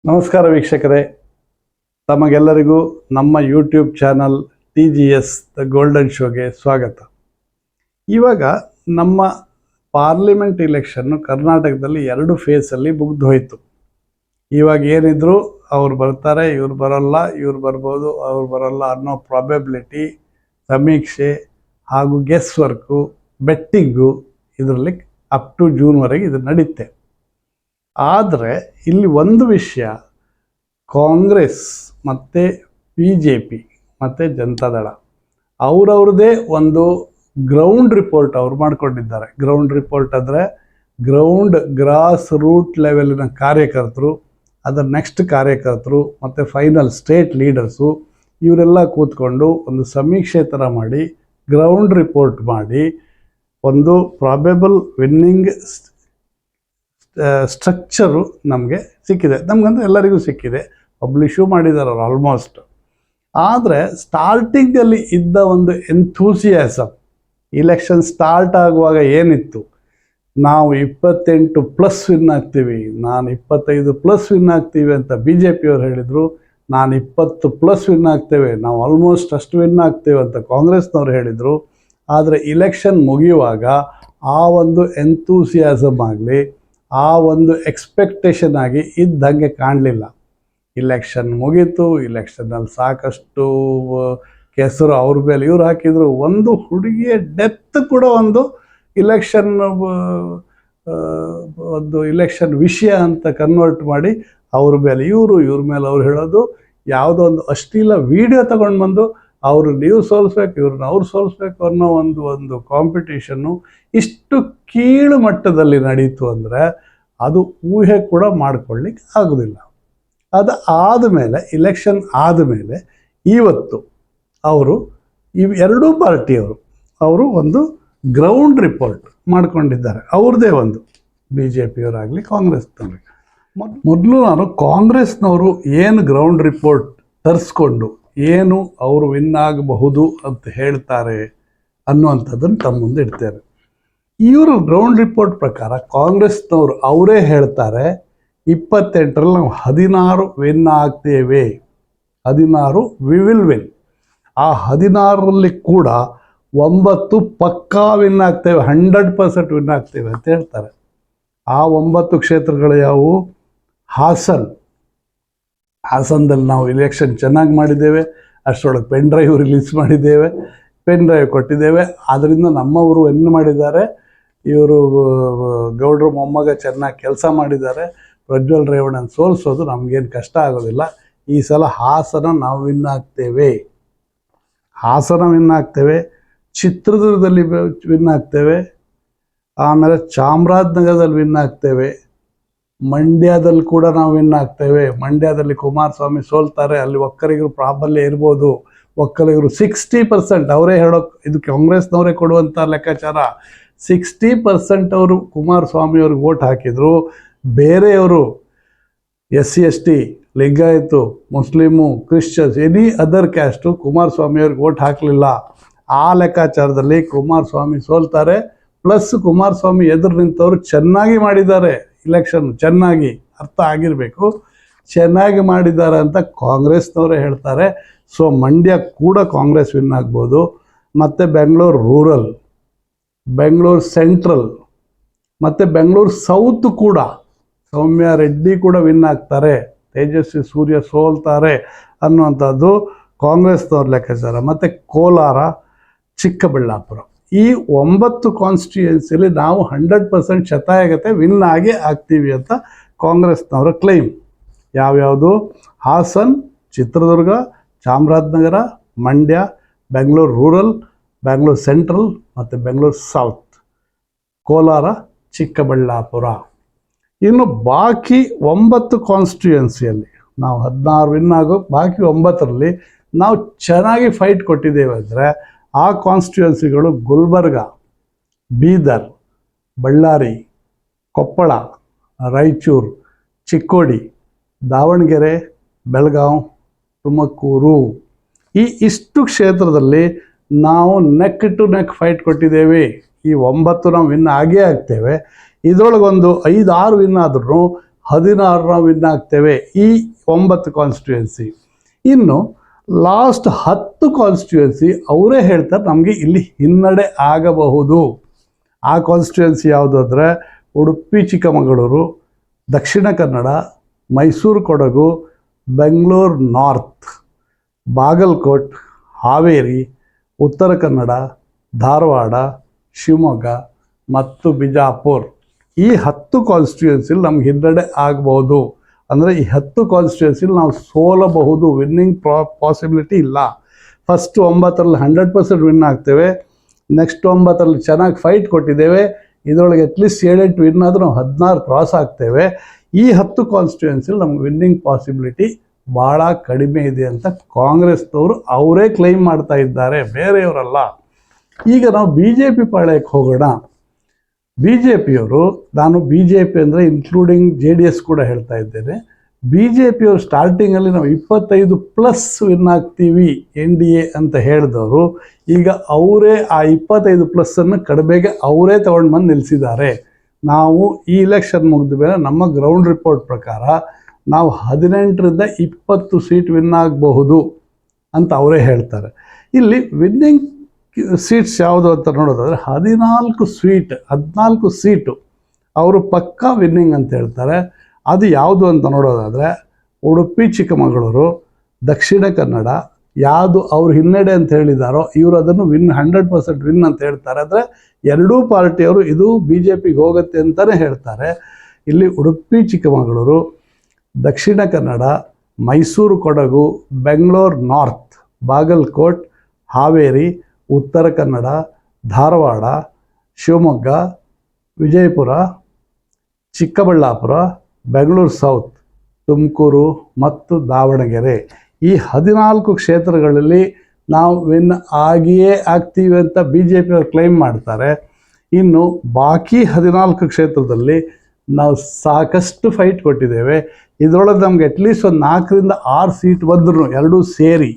ನಮಸ್ಕಾರ ವೀಕ್ಷಕರೇ, ತಮಗೆಲ್ಲರಿಗೂ ನಮ್ಮ YouTube channel TGS the golden ಶೋಗೆ ಸ್ವಾಗತ. ಇವಾಗ ನಮ್ಮ ಪಾರ್ಲಿಮೆಂಟ್ ಇಲೆಕ್ಷನ್ನು ಕರ್ನಾಟಕದಲ್ಲಿ 2 ಫೇಸಲ್ಲಿ ಮುಗ್ದು ಹೋಯಿತು. ಇವಾಗ ಏನಿದ್ರು ಅವ್ರು ಬರ್ತಾರೆ, ಇವ್ರು ಬರೋಲ್ಲ, ಇವ್ರು ಬರ್ಬೋದು, ಅವ್ರು ಬರೋಲ್ಲ ಅನ್ನೋ ಪ್ರಾಬಬಿಲಿಟಿ, ಸಮೀಕ್ಷೆ ಹಾಗೂ ಗೆಸ್ ವರ್ಕು, ಬೆಟ್ಟಿಂಗು ಇದರಲ್ಲಿ ಅಪ್ ಟು ಜೂನ್ವರೆಗೆ ಇದು ನಡೀತೆ. ಆದರೆ ಇಲ್ಲಿ ಒಂದು ವಿಷಯ, ಕಾಂಗ್ರೆಸ್ ಮತ್ತು BJP ಮತ್ತು ಜನತಾದಳ ಅವರವ್ರದ್ದೇ ಒಂದು ಗ್ರೌಂಡ್ ರಿಪೋರ್ಟ್ ಅವ್ರು ಮಾಡ್ಕೊಂಡಿದ್ದಾರೆ. ಗ್ರೌಂಡ್ ರಿಪೋರ್ಟ್ ಅಂದರೆ ಗ್ರಾಸ್ ರೂಟ್ ಲೆವೆಲಿನ ಕಾರ್ಯಕರ್ತರು, ಅದರ ನೆಕ್ಸ್ಟ್ ಕಾರ್ಯಕರ್ತರು ಮತ್ತು ಫೈನಲ್ ಸ್ಟೇಟ್ ಲೀಡರ್ಸು ಇವರೆಲ್ಲ ಕೂತ್ಕೊಂಡು ಒಂದು ಸಮೀಕ್ಷೆ ಥರ ಮಾಡಿ, ಗ್ರೌಂಡ್ ರಿಪೋರ್ಟ್ ಮಾಡಿ, ಒಂದು ಪ್ರಾಬೆಬಲ್ ವಿನ್ನಿಂಗ್ ಸ್ಟ್ರಕ್ಚರು ನಮಗೆ ಸಿಕ್ಕಿದೆ. ನಮಗಂದ್ರೆ ಎಲ್ಲರಿಗೂ ಸಿಕ್ಕಿದೆ, ಪಬ್ಲಿಷು ಮಾಡಿದ್ದಾರೆ ಅವರು ಆಲ್ಮೋಸ್ಟ್. ಆದರೆ ಸ್ಟಾರ್ಟಿಂಗಲ್ಲಿ ಇದ್ದ ಒಂದು ಎಂಥೂಸಿಯಾಸಮ್, ಇಲೆಕ್ಷನ್ ಸ್ಟಾರ್ಟ್ ಆಗುವಾಗ ಏನಿತ್ತು, ನಾವು 28+ ವಿನ್ ಆಗ್ತೀವಿ, ನಾನು 25+ ವಿನ್ ಆಗ್ತೀವಿ ಅಂತ BJP ಅವ್ರು ಹೇಳಿದರು. ನಾನು 20+ ವಿನ್ ಆಗ್ತೇವೆ, ನಾವು ಆಲ್ಮೋಸ್ಟ್ ಅಷ್ಟು ವಿನ್ ಆಗ್ತೇವೆ ಅಂತ ಕಾಂಗ್ರೆಸ್ನವ್ರು ಹೇಳಿದರು. ಆದರೆ ಇಲೆಕ್ಷನ್ ಮುಗಿಯುವಾಗ ಆ ಒಂದು ಎಂಥೂಸಿಯಾಸಮ್ ಆಗಲಿ, ಆ ಒಂದು ಎಕ್ಸ್ಪೆಕ್ಟೇಷನ್ ಆಗಿ ಇದ್ದಂಗೆ ಕಾಣಲಿಲ್ಲ. ಇಲೆಕ್ಷನ್ ಮುಗೀತು, ಇಲೆಕ್ಷನ್ನಲ್ಲಿ ಸಾಕಷ್ಟು ಕೆಸರು ಅವ್ರ ಮೇಲೆ ಇವ್ರು ಹಾಕಿದರು. ಒಂದು ಹುಡುಗಿಯ ಡೆತ್ ಕೂಡ ಒಂದು ಇಲೆಕ್ಷನ್ ವಿಷಯ ಅಂತ ಕನ್ವರ್ಟ್ ಮಾಡಿ ಅವ್ರ ಮೇಲೆ ಇವ್ರ ಮೇಲೆ ಅವ್ರು ಹೇಳೋದು, ಯಾವುದೋ ಒಂದು ಅಶ್ಲೀಲ ವಿಡಿಯೋ ತಗೊಂಡು ಬಂದು ಅವರು ನೀವು ಸೋಲಿಸ್ಬೇಕು, ಇವ್ರನ್ನ ಅವ್ರು ಸೋಲಿಸ್ಬೇಕು ಅನ್ನೋ ಒಂದು ಕಾಂಪಿಟೇಷನ್ನು ಇಷ್ಟು ಕೀಳು ಮಟ್ಟದಲ್ಲಿ ನಡೀತು ಅಂದರೆ ಅದು ಊಹೆ ಕೂಡ ಮಾಡ್ಕೊಳ್ಳಿಕ್ಕೆ ಆಗೋದಿಲ್ಲ. ಅದು ಆದಮೇಲೆ, ಇಲೆಕ್ಷನ್ ಆದಮೇಲೆ ಇವತ್ತು ಅವರು ಎರಡೂ ಪಾರ್ಟಿಯವರು ಒಂದು ಗ್ರೌಂಡ್ ರಿಪೋರ್ಟ್ ಮಾಡ್ಕೊಂಡಿದ್ದಾರೆ. ಅವ್ರದ್ದೇ ಒಂದು, BJP ಅವರಾಗಲಿ ಕಾಂಗ್ರೆಸ್ನವ್ರಿಗೆ. ಮೊದಲು ನಾನು ಕಾಂಗ್ರೆಸ್ನವರು ಏನು ಗ್ರೌಂಡ್ ರಿಪೋರ್ಟ್ ತರಿಸ್ಕೊಂಡು ಏನು ಅವರು ವಿನ್ ಆಗಬಹುದು ಅಂತ ಹೇಳ್ತಾರೆ ಅನ್ನುವಂಥದ್ದನ್ನು ತಮ್ಮ ಮುಂದೆ ಇಡ್ತೇನೆ. ಇವರು ಗ್ರೌಂಡ್ ರಿಪೋರ್ಟ್ ಪ್ರಕಾರ ಕಾಂಗ್ರೆಸ್ನವರು ಅವರೇ ಹೇಳ್ತಾರೆ, 28ರಲ್ಲಿ ನಾವು 16 ವಿನ್ ಆಗ್ತೇವೆ, 16 ವಿ ವಿಲ್ ವಿನ್. ಆ 16ರಲ್ಲಿ ಕೂಡ 9 ಪಕ್ಕಾ ವಿನ್ ಆಗ್ತೇವೆ, 100% ವಿನ್ ಆಗ್ತೇವೆ ಅಂತ ಹೇಳ್ತಾರೆ. ಆ 9 ಕ್ಷೇತ್ರಗಳು ಯಾವುವು? ಹಾಸನದಲ್ಲಿ ನಾವು ಇಲೆಕ್ಷನ್ ಚೆನ್ನಾಗಿ ಮಾಡಿದ್ದೇವೆ, ಅಷ್ಟರೊಳಗೆ ಪೆನ್ ಡ್ರೈವ್ ರಿಲೀಸ್ ಮಾಡಿದ್ದೇವೆ, ಪೆನ್ ಡ್ರೈವ್ ಕೊಟ್ಟಿದ್ದೇವೆ. ಅದರಿಂದ ನಮ್ಮವರು ಏನು ಮಾಡಿದ್ದಾರೆ, ಇವರು ಗೌಡ್ರ ಮೊಮ್ಮಗ ಚೆನ್ನಾಗಿ ಕೆಲಸ ಮಾಡಿದ್ದಾರೆ. ಪ್ರಜ್ವಲ್ ರೇವಣ್ಣನ ಸೋಲಿಸೋದು ನಮಗೇನು ಕಷ್ಟ ಆಗೋದಿಲ್ಲ. ಈ ಸಲ ಹಾಸನ ನಾವು ವಿನ್ ಆಗ್ತೇವೆ, ಚಿತ್ರದುರ್ಗದಲ್ಲಿ ವಿನ್ ಆಗ್ತೇವೆ, ಆಮೇಲೆ ಚಾಮರಾಜನಗರದಲ್ಲಿ ವಿನ್ ಆಗ್ತೇವೆ, ಮಂಡ್ಯದಲ್ಲಿ ಕೂಡ ನಾವು ವಿನ್ ಆಗ್ತೇವೆ. ಮಂಡ್ಯದಲ್ಲಿ ಕುಮಾರಸ್ವಾಮಿ ಸೋಲ್ತಾರೆ, ಅಲ್ಲಿ ಒಕ್ಕಲಿಗರು ಪ್ರಾಬಲ್ಯ ಇರ್ಬೋದು. ಒಕ್ಕಲಿಗರು 60%, ಅವರೇ ಹೇಳೋಕೆ, ಇದು ಕಾಂಗ್ರೆಸ್ನವರೇ ಕೊಡುವಂಥ ಲೆಕ್ಕಾಚಾರ, 60% ಅವರು ಕುಮಾರಸ್ವಾಮಿ ಅವ್ರಿಗೆ ವೋಟ್ ಹಾಕಿದರು. ಬೇರೆಯವರು SC/ST, Lingayat, Muslim, Christians, any other caste Kumaraswamy ಅವ್ರಿಗೆ ವೋಟ್ ಹಾಕಲಿಲ್ಲ. ಆ ಲೆಕ್ಕಾಚಾರದಲ್ಲಿ ಕುಮಾರಸ್ವಾಮಿ ಸೋಲ್ತಾರೆ. ಪ್ಲಸ್ ಕುಮಾರಸ್ವಾಮಿ ಎದುರು ನಿಂತವರು ಚೆನ್ನಾಗಿ ಮಾಡಿದ್ದಾರೆ ಇಲೆಕ್ಷನ್, ಚೆನ್ನಾಗಿ ಅರ್ಥ ಆಗಿರಬೇಕು, ಚೆನ್ನಾಗಿ ಮಾಡಿದ್ದಾರೆ ಅಂತ ಕಾಂಗ್ರೆಸ್ನವರೇ ಹೇಳ್ತಾರೆ. ಸೊ ಮಂಡ್ಯ ಕೂಡ ಕಾಂಗ್ರೆಸ್ ವಿನ್ ಆಗ್ಬೋದು. ಮತ್ತು ಬೆಂಗಳೂರು ರೂರಲ್, ಬೆಂಗಳೂರು ಸೆಂಟ್ರಲ್ ಮತ್ತು ಬೆಂಗಳೂರು ಸೌತ್ ಕೂಡ ಸೌಮ್ಯ ರೆಡ್ಡಿ ಕೂಡ ವಿನ್ ಆಗ್ತಾರೆ, ತೇಜಸ್ವಿ ಸೂರ್ಯ ಸೋಲ್ತಾರೆ ಅನ್ನುವಂಥದ್ದು ಕಾಂಗ್ರೆಸ್ನವ್ರ ಲೆಕ್ಕಾಚಾರ. ಮತ್ತು ಕೋಲಾರ, ಚಿಕ್ಕಬಳ್ಳಾಪುರ, ಈ 9 ಕಾನ್ಸ್ಟಿಟ್ಯೂಯೆನ್ಸಿಯಲ್ಲಿ ನಾವು 100% ಶತಾಯಗತೆ ವಿನ್ ಆಗಿ ಆಗ್ತೀವಿ ಅಂತ ಕಾಂಗ್ರೆಸ್ನವರ ಕ್ಲೈಮ್. ಯಾವ್ಯಾವುದು? ಹಾಸನ್, ಚಿತ್ರದುರ್ಗ, ಚಾಮರಾಜನಗರ, ಮಂಡ್ಯ, ಬೆಂಗಳೂರು ರೂರಲ್, ಬೆಂಗಳೂರು ಸೆಂಟ್ರಲ್ ಮತ್ತು ಬೆಂಗಳೂರು ಸೌತ್, ಕೋಲಾರ, ಚಿಕ್ಕಬಳ್ಳಾಪುರ. ಇನ್ನು ಬಾಕಿ 9 ಕಾನ್ಸ್ಟಿಟ್ಯೂಯೆನ್ಸಿಯಲ್ಲಿ ನಾವು 16 ವಿನ್ ಆಗೋ, ಬಾಕಿ 9ರಲ್ಲಿ ನಾವು ಚೆನ್ನಾಗಿ ಫೈಟ್ ಕೊಟ್ಟಿದ್ದೇವೆ ಅಂದರೆ ಆ ಕಾನ್ಸ್ಟಿಟ್ಯೂಯೆನ್ಸಿಗಳು ಗುಲ್ಬರ್ಗ, ಬೀದರ್, ಬಳ್ಳಾರಿ, ಕೊಪ್ಪಳ, ರಾಯಚೂರು, ಚಿಕ್ಕೋಡಿ, ದಾವಣಗೆರೆ, ಬೆಳಗಾವಿ, ತುಮಕೂರು. ಇಷ್ಟು ಕ್ಷೇತ್ರದಲ್ಲಿ ನಾವು ನೆಕ್ ಟು ನೆಕ್ ಫೈಟ್ ಕೊಟ್ಟಿದ್ದೇವೆ. ಈ 9 ನಾವು ವಿನ್ ಆಗೇ ಆಗ್ತೇವೆ. ಇದರೊಳಗೊಂದು 5-6 ವಿನ್ ಆದ್ರೂ 16 ನಾವು ವಿನ್ ಆಗ್ತೇವೆ ಈ 9 ಕಾನ್ಸ್ಟಿಟ್ಯೂಯೆನ್ಸಿ. ಇನ್ನು ಲಾಸ್ಟ್ 10 ಕಾನ್ಸ್ಟಿಟ್ಯೂಯೆನ್ಸಿ ಅವರೇ ಹೇಳ್ತಾರೆ ನಮಗೆ ಇಲ್ಲಿ ಹಿನ್ನಡೆ ಆಗಬಹುದು. ಆ ಕಾನ್ಸ್ಟಿಟ್ಯೂಯೆನ್ಸಿ ಯಾವುದು ಅಂದರೆ ಉಡುಪಿ ಚಿಕ್ಕಮಗಳೂರು, ದಕ್ಷಿಣ ಕನ್ನಡ, ಮೈಸೂರು ಕೊಡಗು, ಬೆಂಗಳೂರು ನಾರ್ತ್, ಬಾಗಲಕೋಟ್, ಹಾವೇರಿ, ಉತ್ತರ ಕನ್ನಡ, ಧಾರವಾಡ, ಶಿವಮೊಗ್ಗ ಮತ್ತು ಬಿಜಾಪುರ. ಈ 10 ಕಾನ್ಸ್ಟಿಟ್ಯೂಯೆನ್ಸಿಲಿ ನಮ್ಗೆ ಹಿನ್ನಡೆ ಆಗ್ಬೋದು. ಅಂದರೆ ಈ 10 ಕಾನ್ಸ್ಟಿಟ್ಯೂಯೆನ್ಸಿಲಿ ನಾವು ಸೋಲಬಹುದು, ವಿನ್ನಿಂಗ್ ಪಾಸಿಬಿಲಿಟಿ ಇಲ್ಲ. ಫಸ್ಟ್ 9ರಲ್ಲಿ 100% ವಿನ್ ಆಗ್ತೇವೆ. ನೆಕ್ಸ್ಟ್ 9ರಲ್ಲಿ ಚೆನ್ನಾಗಿ ಫೈಟ್ ಕೊಟ್ಟಿದ್ದೇವೆ. ಇದರೊಳಗೆ ಅಟ್ಲೀಸ್ಟ್ 7-8 ವಿನ್ ಆದರೂ ನಾವು 16 ಕ್ರಾಸ್ ಆಗ್ತೇವೆ. ಈ 10 ಕಾನ್ಸ್ಟಿಟ್ಯೂಯೆನ್ಸಿಲಿ ನಮ್ಗೆ ವಿನ್ನಿಂಗ್ ಪಾಸಿಬಿಲಿಟಿ ಭಾಳ ಕಡಿಮೆ ಇದೆ ಅಂತ ಕಾಂಗ್ರೆಸ್ನವರು ಅವರೇ ಕ್ಲೈಮ್ ಮಾಡ್ತಾ ಇದ್ದಾರೆ, ಬೇರೆಯವರಲ್ಲ. ಈಗ ನಾವು BJP ಪಾಳ್ಯಕ್ಕೆ ಹೋಗೋಣ. BJPಯವರು, ನಾನು BJP ಅಂದರೆ ಇನ್ಕ್ಲೂಡಿಂಗ್ JDS ಕೂಡ ಹೇಳ್ತಾ ಇದ್ದೇನೆ, BJPಯವರು ಸ್ಟಾರ್ಟಿಂಗಲ್ಲಿ ನಾವು 25+ ವಿನ್ ಆಗ್ತೀವಿ NDA ಅಂತ ಹೇಳಿದವರು ಈಗ ಅವರೇ ಆ 25+ ಕಡಿಮೆಗೆ ಅವರೇ ತಗೊಂಡು ಬಂದು ನಿಲ್ಲಿಸಿದ್ದಾರೆ. ನಾವು ಈ ಇಲೆಕ್ಷನ್ ಮುಗಿದ ಮೇಲೆ ನಮ್ಮ ಗ್ರೌಂಡ್ ರಿಪೋರ್ಟ್ ಪ್ರಕಾರ ನಾವು 18ರಿಂದ 20 ಸೀಟ್ ವಿನ್ ಆಗಬಹುದು ಅಂತ ಅವರೇ ಹೇಳ್ತಾರೆ. ಇಲ್ಲಿ ವಿನ್ನಿಂಗ್ ಸೀಟ್ಸ್ ಯಾವುದು ಅಂತ ನೋಡೋದಾದರೆ 14 ಸೀಟು ಅವರು ಪಕ್ಕಾ ವಿನ್ನಿಂಗ್ ಅಂತ ಹೇಳ್ತಾರೆ. ಅದು ಯಾವುದು ಅಂತ ನೋಡೋದಾದರೆ ಉಡುಪಿ ಚಿಕ್ಕಮಗಳೂರು, ದಕ್ಷಿಣ ಕನ್ನಡ, ಯಾವುದು ಅವ್ರು ಹಿನ್ನಡೆ ಅಂತ ಹೇಳಿದಾರೋ ಇವರು ಅದನ್ನು 100% ವಿನ್ ಅಂತ ಹೇಳ್ತಾರೆ. ಆದರೆ ಎರಡೂ ಪಾರ್ಟಿಯವರು ಇದು BJPಗೆ ಹೋಗುತ್ತೆ ಅಂತಲೇ ಹೇಳ್ತಾರೆ. ಇಲ್ಲಿ ಉಡುಪಿ ಚಿಕ್ಕಮಗಳೂರು, ದಕ್ಷಿಣ ಕನ್ನಡ, ಮೈಸೂರು ಕೊಡಗು, ಬೆಂಗಳೂರು ನಾರ್ತ್, ಬಾಗಲಕೋಟ್, ಹಾವೇರಿ, ಉತ್ತರ ಕನ್ನಡ, ಧಾರವಾಡ, ಶಿವಮೊಗ್ಗ, ವಿಜಯಪುರ, ಚಿಕ್ಕಬಳ್ಳಾಪುರ, ಬೆಂಗಳೂರು ಸೌತ್, ತುಮಕೂರು ಮತ್ತು ದಾವಣಗೆರೆ ಈ 14 ಕ್ಷೇತ್ರಗಳಲ್ಲಿ ನಾವು ವಿನ್ ಆಗಿಯೇ ಆಗ್ತೀವಿ ಅಂತ BJPಯವರು ಕ್ಲೈಮ್ ಮಾಡ್ತಾರೆ. ಇನ್ನು ಬಾಕಿ 14 ಕ್ಷೇತ್ರದಲ್ಲಿ ನಾವು ಸಾಕಷ್ಟು ಫೈಟ್ ಕೊಟ್ಟಿದ್ದೇವೆ. ಇದರೊಳಗೆ ನಮ್ಗೆ ಅಟ್ಲೀಸ್ಟ್ ಒಂದು 4ರಿಂದ 6 ಸೀಟ್ ಬಂದ್ರು, ಎರಡೂ ಸೇರಿ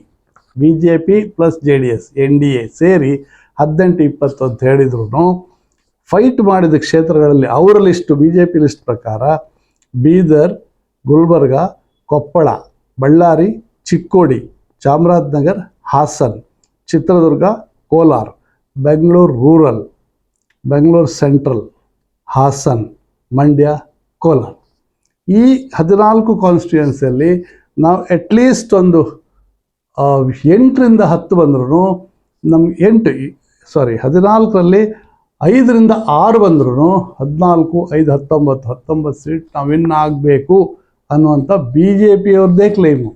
BJP ಪ್ಲಸ್ JDS NDA ಸೇರಿ 18-20 ಅಂತ ಹೇಳಿದ್ರು. ಫೈಟ್ ಮಾಡಿದ ಕ್ಷೇತ್ರಗಳಲ್ಲಿ ಅವರ ಲಿಸ್ಟು BJP ಲಿಸ್ಟ್ ಪ್ರಕಾರ ಬೀದರ್, ಗುಲ್ಬರ್ಗ, ಕೊಪ್ಪಳ, ಬಳ್ಳಾರಿ, ಚಿಕ್ಕೋಡಿ, ಚಾಮರಾಜನಗರ, ಹಾಸನ್, ಚಿತ್ರದುರ್ಗ, ಕೋಲಾರ, ಬೆಂಗಳೂರು ರೂರಲ್, ಬೆಂಗಳೂರು ಸೆಂಟ್ರಲ್, ಹಾಸನ್, ಮಂಡ್ಯ, ಕೋಲಾರ ಈ 14 ಕಾನ್ಸ್ಟಿಟ್ಯೂಯೆನ್ಸಿಯಲ್ಲಿ ನಾವು ಅಟ್ಲೀಸ್ಟ್ ಒಂದು 8ರಿಂದ 10 ಬಂದ್ರೂ ನಮ್ಗೆ 14ರಲ್ಲಿ 5ರಿಂದ 6 ಬಂದ್ರೂ 14, 5, 19 ಸೀಟ್ ನಾವು ವಿನ್ ಆಗಬೇಕು ಅನ್ನುವಂಥ BJPಯವ್ರದ್ದೇ ಕ್ಲೈಮು.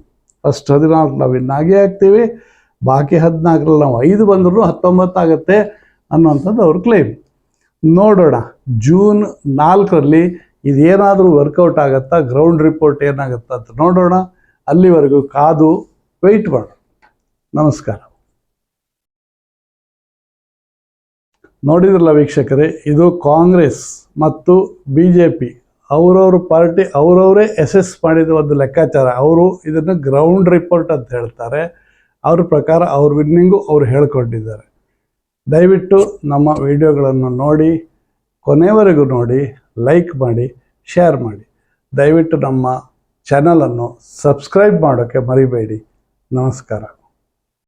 ಫಸ್ಟ್ 14 ನಾವು ವಿನ್ ಆಗೇ ಆಗ್ತೀವಿ, ಬಾಕಿ 14ರಲ್ಲಿ ನಾವು 5 ಬಂದ್ರೂ 19 ಆಗುತ್ತೆ ಅನ್ನುವಂಥದ್ದು ಅವ್ರ ಕ್ಲೈಮ್. ನೋಡೋಣ ಜೂನ್ 4ರಲ್ಲಿ ಇದೇನಾದರೂ ವರ್ಕೌಟ್ ಆಗುತ್ತಾ, ಗ್ರೌಂಡ್ ರಿಪೋರ್ಟ್ ಏನಾಗುತ್ತಾ ಅಂತ ನೋಡೋಣ. ಅಲ್ಲಿವರೆಗೂ ಕಾದು ವೆಯ್ಟ್ ಮಾಡೋಣ. ನಮಸ್ಕಾರ. ನೋಡಿದ್ರಲ್ಲ ವೀಕ್ಷಕರೇ, ಇದು ಕಾಂಗ್ರೆಸ್ ಮತ್ತು BJP ಅವರವ್ರ ಪಾರ್ಟಿ ಅವರವರೇ ಅಸೆಸ್ ಮಾಡಿದ ಒಂದು ಲೆಕ್ಕಾಚಾರ. ಅವರು ಇದನ್ನು ಗ್ರೌಂಡ್ ರಿಪೋರ್ಟ್ ಅಂತ ಹೇಳ್ತಾರೆ. ಅವ್ರ ಪ್ರಕಾರ ಅವ್ರ ವಿನ್ನಿಂಗು ಅವ್ರು ಹೇಳ್ಕೊಂಡಿದ್ದಾರೆ. ದಯವಿಟ್ಟು ನಮ್ಮ ವಿಡಿಯೋಗಳನ್ನು ನೋಡಿ, ಕೊನೆವರೆಗೂ ನೋಡಿ, ಲೈಕ್ ಮಾಡಿ, ಶೇರ್ ಮಾಡಿ. ದಯವಿಟ್ಟು ನಮ್ಮ ಚಾನಲನ್ನು ಸಬ್ಸ್ಕ್ರೈಬ್ ಮಾಡೋಕ್ಕೆ ಮರಿಬೇಡಿ. ನಮಸ್ಕಾರ.